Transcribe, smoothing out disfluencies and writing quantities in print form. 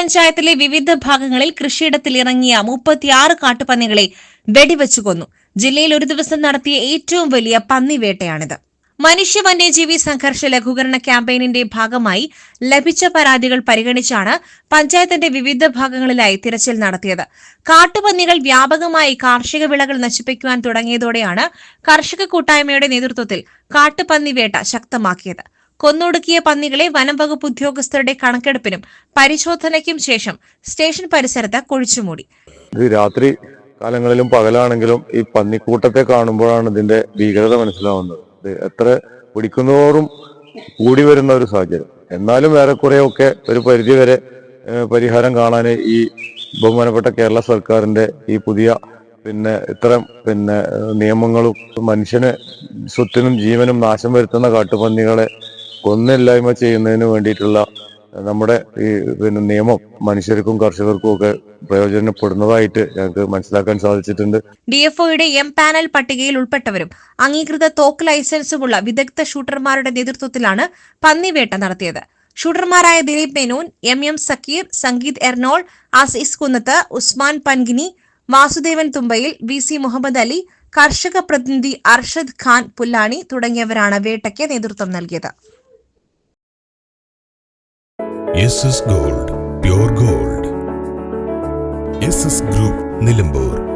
പഞ്ചായത്തിലെ വിവിധ ഭാഗങ്ങളിൽ കൃഷിയിടത്തിൽ ഇറങ്ങിയ 36 കാട്ടുപന്നികളെ വെടിവെച്ചു കൊന്നു. ജില്ലയിൽ ഒരു ദിവസം നടത്തിയ ഏറ്റവും വലിയ പന്നിവേട്ടയാണിത്. മനുഷ്യ വന്യജീവി സംഘർഷ ലഘൂകരണ ക്യാമ്പയിനിന്റെ ഭാഗമായി ലഭിച്ച പരാതികൾ പരിഗണിച്ചാണ് പഞ്ചായത്തിന്റെ വിവിധ ഭാഗങ്ങളിലായി തിരച്ചിൽ നടത്തിയത്. കാട്ടുപന്നികൾ വ്യാപകമായി കാർഷിക വിളകൾ നശിപ്പിക്കുവാൻ തുടങ്ങിയതോടെയാണ് കർഷക കൂട്ടായ്മയുടെ നേതൃത്വത്തിൽ കാട്ടുപന്നിവേട്ട ശക്തമാക്കിയത്. കൊന്നൊടുക്കിയ പന്നികളെ വനം വകുപ്പ് ഉദ്യോഗസ്ഥരുടെ കണക്കെടുപ്പിനും പരിശോധനയ്ക്കും ശേഷം സ്റ്റേഷൻ പരിസരത്ത് കുഴിച്ചുമൂടി. രാത്രി കാലങ്ങളിലും പകലാണെങ്കിലും ഈ പന്നിക്കൂട്ടത്തെ കാണുമ്പോഴാണ് ഇതിന്റെ ഭീകരത മനസ്സിലാവുന്നത്. എത്ര പിടിക്കുന്നതോറും കൂടി വരുന്ന ഒരു സാഹചര്യം. എന്നാലും ഏറെക്കുറെയൊക്കെ ഒരു പരിധിവരെ പരിഹാരം കാണാൻ ഈ ബഹുമാനപ്പെട്ട കേരള സർക്കാരിന്റെ ഈ പുതിയ ഇത്തരം നിയമങ്ങളും മനുഷ്യന് സ്വത്തിനും ജീവനും നാശം വരുത്തുന്ന കാട്ടുപന്നികളെ കൊന്നില്ലായ്മ ചെയ്യുന്നതിന് വേണ്ടിയിട്ടുള്ള നമ്മുടെ ഈ നിയമം മനുഷ്യർക്കും കർഷകർക്കും ഒക്കെ പ്രയോജനപ്പെടുന്നതായിട്ട് ഞങ്ങൾക്ക് മനസ്സിലാക്കാൻ സാധിച്ചിട്ടുണ്ട്. ഡിഎഫ്ഒയുടെ എം പാനൽ പട്ടികയിൽ ഉൾപ്പെട്ടവരും അംഗീകൃത തോക്ക് ലൈസൻസുമുള്ള വിദഗ്ധ ഷൂട്ടർമാരുടെ നേതൃത്വത്തിലാണ് പന്നിവേട്ട നടത്തിയത്. ഷൂട്ടർമാരായ ദിലീപ് മേനോൻ, എം സക്കീർ, സംഗീത് എർണോൾ, ആസീസ് കുന്നത്ത്, ഉസ്മാൻ പൻഗിനി, വാസുദേവൻ തുമ്പയിൽ, VC മുഹമ്മദ് അലി, കർഷക പ്രതിനിധി അർഷദ് ഖാൻ പുല്ലാണി തുടങ്ങിയവരാണ് വേട്ടയ്ക്ക് നേതൃത്വം നൽകിയത്. SS Gold, Pure Gold. SS Group, Nilambur.